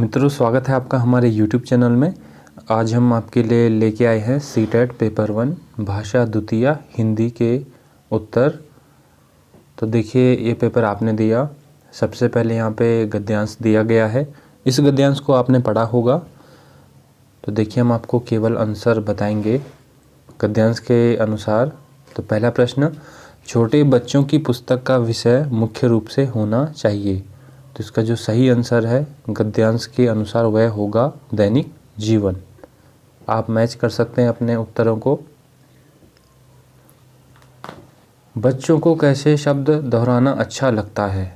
मित्रों, स्वागत है आपका हमारे YouTube चैनल में। आज हम आपके लिए लेके आए हैं सीटेट पेपर 1 भाषा द्वितीय हिंदी के उत्तर। तो देखिए, ये पेपर आपने दिया। सबसे पहले यहाँ पे गद्यांश दिया गया है। इस गद्यांश को आपने पढ़ा होगा। तो देखिए, हम आपको केवल आंसर बताएंगे गद्यांश के अनुसार। तो पहला प्रश्न, छोटे बच्चों की पुस्तक का विषय मुख्य रूप से होना चाहिए। तो इसका जो सही आंसर है गद्यांश के अनुसार वह होगा दैनिक जीवन। आप मैच कर सकते हैं अपने उत्तरों को। बच्चों को कैसे शब्द दोहराना अच्छा लगता है।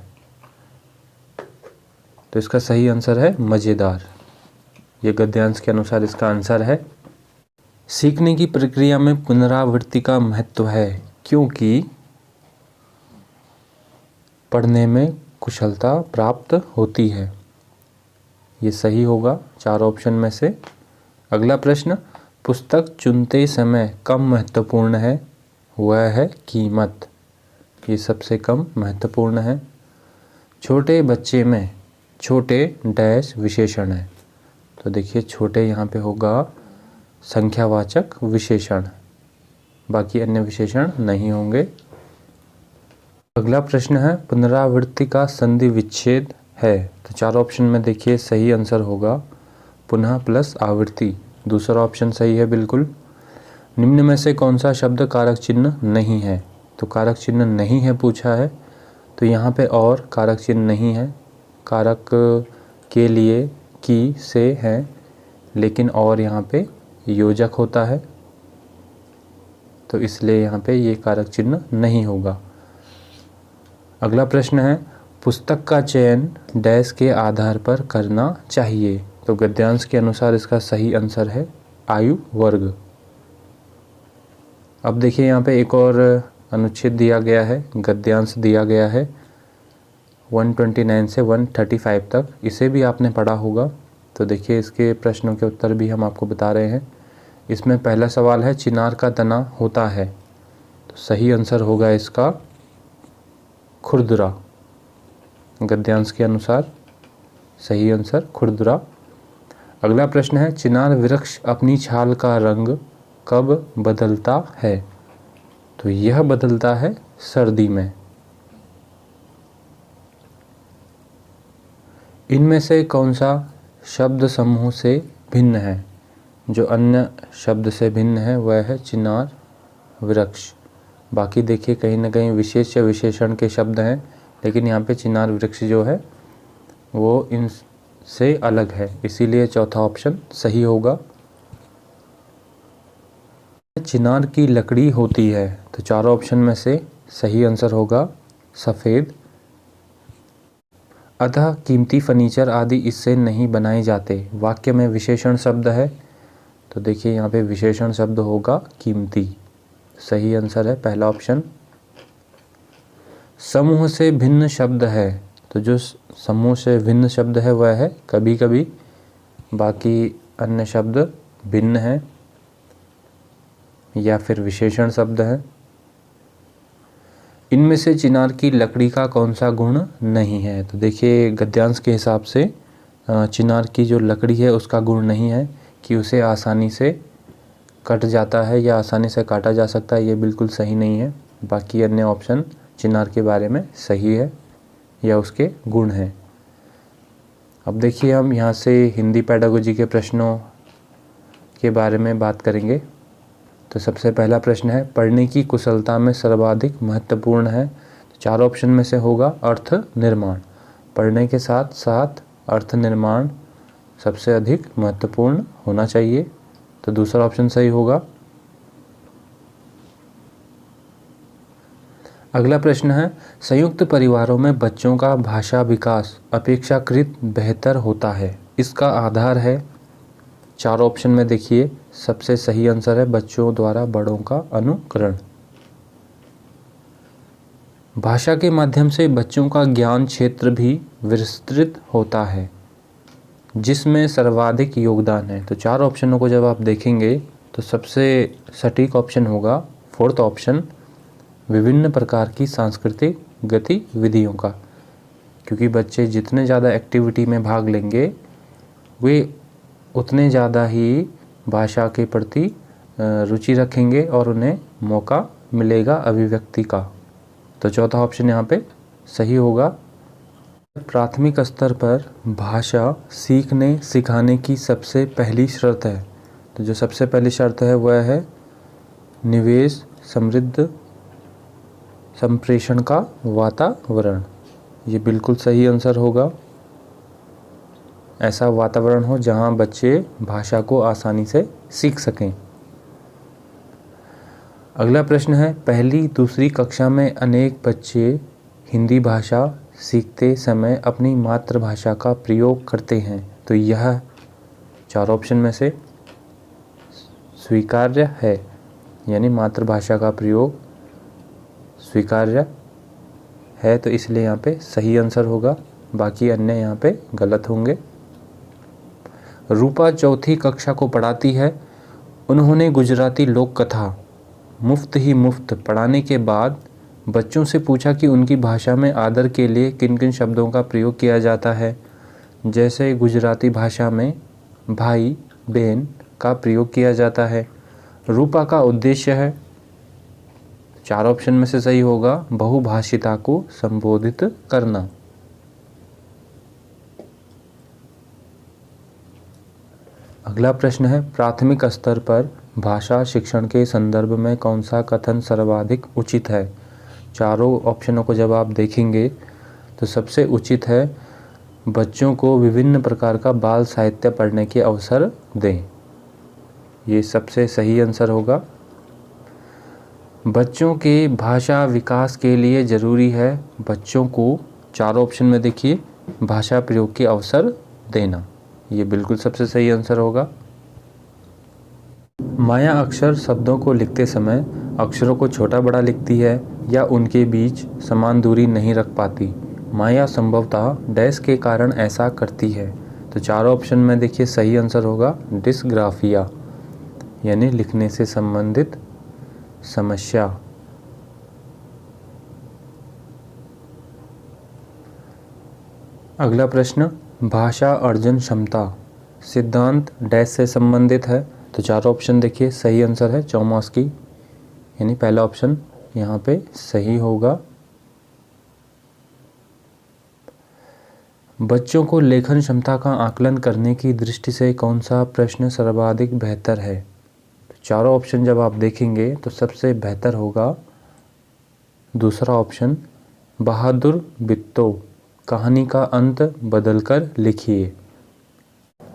तो इसका सही आंसर है मज़ेदार। ये गद्यांश के अनुसार इसका आंसर है। सीखने की प्रक्रिया में पुनरावृत्ति का महत्व है क्योंकि पढ़ने में कुशलता प्राप्त होती है। ये सही होगा 4 ऑप्शन में से। अगला प्रश्न, पुस्तक चुनते समय कम महत्वपूर्ण है वह है कीमत। ये सबसे कम महत्वपूर्ण है। छोटे बच्चे में छोटे डैश विशेषण है। तो देखिए, छोटे यहाँ पे होगा संख्यावाचक विशेषण, बाकी अन्य विशेषण नहीं होंगे। अगला प्रश्न है, पुनरावृत्ति का संधि विच्छेद है। तो 4 ऑप्शन में देखिए सही आंसर होगा पुनः प्लस आवृत्ति। दूसरा ऑप्शन सही है बिल्कुल। निम्न में से कौन सा शब्द कारक चिन्ह नहीं है। तो कारक चिन्ह नहीं है पूछा है, तो यहाँ पे और कारक चिन्ह नहीं है। कारक के लिए की से है, लेकिन और यहाँ पे योजक होता है, तो इसलिए यहाँ पे ये कारक चिन्ह नहीं होगा। अगला प्रश्न है, पुस्तक का चयन डैश के आधार पर करना चाहिए। तो गद्यांश के अनुसार इसका सही आंसर है आयु वर्ग। अब देखिए, यहाँ पे एक और अनुच्छेद दिया गया है, गद्यांश दिया गया है 129 से 135 तक। इसे भी आपने पढ़ा होगा। तो देखिए, इसके प्रश्नों के उत्तर भी हम आपको बता रहे हैं। इसमें पहला सवाल है, चिनार का तना होता है। तो सही आंसर होगा इसका खुरदुरा। गद्यांश के अनुसार सही आंसर खुरदुरा। अगला प्रश्न है, चिनार वृक्ष अपनी छाल का रंग कब बदलता है। तो यह बदलता है सर्दी में। इनमें से कौन सा शब्द समूह से भिन्न है। जो अन्य शब्द से भिन्न है वह है चिनार वृक्ष। बाकी देखिए, कहीं ना कहीं विशेष या विशेषण के शब्द हैं, लेकिन यहाँ पे चिनार वृक्ष जो है वो इनसे अलग है, इसीलिए चौथा ऑप्शन सही होगा। चिनार की लकड़ी होती है। तो 4 ऑप्शन में से सही आंसर होगा सफ़ेद। अतः कीमती फर्नीचर आदि इससे नहीं बनाए जाते। वाक्य में विशेषण शब्द है। तो देखिए, यहाँ पे विशेषण शब्द होगा कीमती। सही आंसर है पहला ऑप्शन। समूह से भिन्न शब्द है। तो जो समूह से भिन्न शब्द है वह है कभी कभी, बाकी अन्य शब्द भिन्न है या फिर विशेषण शब्द है। इनमें से चिनार की लकड़ी का कौन सा गुण नहीं है। तो देखिए, गद्यांश के हिसाब से चिनार की जो लकड़ी है उसका गुण नहीं है कि उसे आसानी से कट जाता है या आसानी से काटा जा सकता है। ये बिल्कुल सही नहीं है। बाकी अन्य ऑप्शन चिनार के बारे में सही है या उसके गुण हैं। अब देखिए, हम यहाँ से हिंदी पेडागोजी के प्रश्नों के बारे में बात करेंगे। तो सबसे पहला प्रश्न है, पढ़ने की कुशलता में सर्वाधिक महत्वपूर्ण है। तो 4 ऑप्शन में से होगा अर्थ निर्माण। पढ़ने के साथ साथ अर्थ निर्माण सबसे अधिक महत्वपूर्ण होना चाहिए। तो दूसरा ऑप्शन सही होगा। अगला प्रश्न है, संयुक्त परिवारों में बच्चों का भाषा विकास अपेक्षाकृत बेहतर होता है। इसका आधार है। 4 ऑप्शन में देखिए, सबसे सही आंसर है बच्चों द्वारा बड़ों का अनुकरण। भाषा के माध्यम से बच्चों का ज्ञान क्षेत्र भी विस्तृत होता है जिसमें सर्वाधिक योगदान है। तो 4 ऑप्शनों को जब आप देखेंगे तो सबसे सटीक ऑप्शन होगा 4th ऑप्शन, विभिन्न प्रकार की सांस्कृतिक गतिविधियों का। क्योंकि बच्चे जितने ज़्यादा एक्टिविटी में भाग लेंगे वे उतने ज़्यादा ही भाषा के प्रति रुचि रखेंगे और उन्हें मौका मिलेगा अभिव्यक्ति का। तो चौथा ऑप्शन यहाँ पे सही होगा। प्राथमिक स्तर पर भाषा सीखने सिखाने की सबसे पहली शर्त है। तो जो सबसे पहली शर्त है वह है निवेश समृद्ध संप्रेषण का वातावरण। ये बिल्कुल सही आंसर होगा। ऐसा वातावरण हो जहां बच्चे भाषा को आसानी से सीख सकें। अगला प्रश्न है, पहली दूसरी कक्षा में अनेक बच्चे हिंदी भाषा सीखते समय अपनी मातृभाषा का प्रयोग करते हैं। तो यह चार ऑप्शन में से स्वीकार्य है, यानी मातृभाषा का प्रयोग स्वीकार्य है, तो इसलिए यहाँ पे सही आंसर होगा। बाकी अन्य यहाँ पे गलत होंगे। रूपा चौथी कक्षा को पढ़ाती है। उन्होंने गुजराती लोक कथा मुफ्त पढ़ाने के बाद बच्चों से पूछा कि उनकी भाषा में आदर के लिए किन किन शब्दों का प्रयोग किया जाता है। जैसे गुजराती भाषा में भाई बहन का प्रयोग किया जाता है। रूपा का उद्देश्य है, चार ऑप्शन में से सही होगा, बहुभाषिता को संबोधित करना। अगला प्रश्न है, प्राथमिक स्तर पर भाषा शिक्षण के संदर्भ में कौन सा कथन सर्वाधिक उचित है। चारों ऑप्शनों को जब आप देखेंगे तो सबसे उचित है बच्चों को विभिन्न प्रकार का बाल साहित्य पढ़ने के अवसर दें। ये सबसे सही आंसर होगा। बच्चों के भाषा विकास के लिए ज़रूरी है बच्चों को, चारों ऑप्शन में देखिए, भाषा प्रयोग के अवसर देना। ये बिल्कुल सबसे सही आंसर होगा। माया अक्षर शब्दों को लिखते समय अक्षरों को छोटा बड़ा लिखती है या उनके बीच समान दूरी नहीं रख पाती। माया संभवतः डैश के कारण ऐसा करती है। तो चारों ऑप्शन में देखिए सही आंसर होगा डिस्ग्राफिया, यानी लिखने से संबंधित समस्या। अगला प्रश्न, भाषा अर्जन क्षमता सिद्धांत डैश से संबंधित है। तो चारों ऑप्शन देखिए सही आंसर है चौमस्की, यानी पहला ऑप्शन यहाँ पे सही होगा। बच्चों को लेखन क्षमता का आकलन करने की दृष्टि से कौन सा प्रश्न सर्वाधिक बेहतर है। चारों ऑप्शन जब आप देखेंगे तो सबसे बेहतर होगा दूसरा ऑप्शन, बहादुर बित्तो कहानी का अंत बदलकर लिखिए।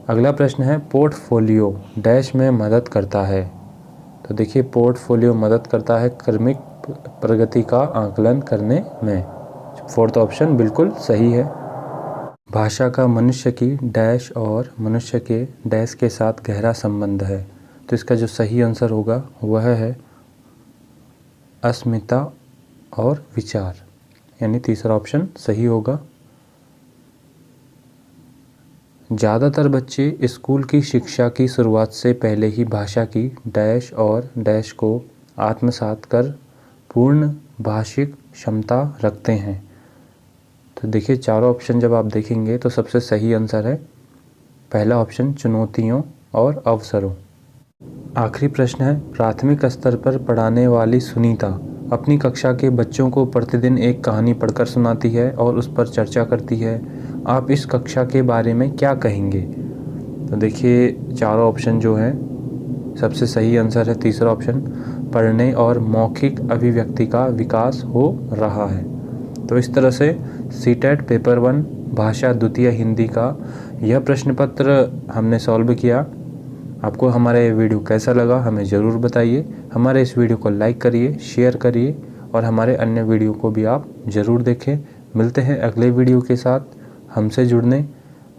अगला प्रश्न है, पोर्टफोलियो डैश में मदद करता है। तो देखिए पोर्टफोलियो मदद करता है क्रमिक प्रगति का आकलन करने में। फोर्थ ऑप्शन बिल्कुल सही है। भाषा का मनुष्य की डैश और मनुष्य के डैश के साथ गहरा संबंध है। तो इसका जो सही आंसर होगा वह है अस्मिता और विचार, यानी तीसरा ऑप्शन सही होगा। ज़्यादातर बच्चे स्कूल की शिक्षा की शुरुआत से पहले ही भाषा की डैश और डैश को आत्मसात कर पूर्ण भाषिक क्षमता रखते हैं। तो देखिए चारों ऑप्शन जब आप देखेंगे तो सबसे सही आंसर है पहला ऑप्शन, चुनौतियों और अवसरों। आखिरी प्रश्न है, प्राथमिक स्तर पर पढ़ाने वाली सुनीता अपनी कक्षा के बच्चों को प्रतिदिन एक कहानी पढ़कर सुनाती है और उस पर चर्चा करती है। आप इस कक्षा के बारे में क्या कहेंगे। तो देखिए चारों ऑप्शन जो हैं सबसे सही आंसर है तीसरा ऑप्शन, पढ़ने और मौखिक अभिव्यक्ति का विकास हो रहा है। तो इस तरह से सीटेट पेपर 1 भाषा द्वितीय हिंदी का यह प्रश्न पत्र हमने सॉल्व किया। आपको हमारा ये वीडियो कैसा लगा हमें ज़रूर बताइए। हमारे इस वीडियो को लाइक करिए, शेयर करिए और हमारे अन्य वीडियो को भी आप ज़रूर देखें। मिलते हैं अगले वीडियो के साथ। हमसे जुड़ने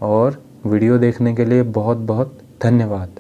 और वीडियो देखने के लिए बहुत बहुत धन्यवाद।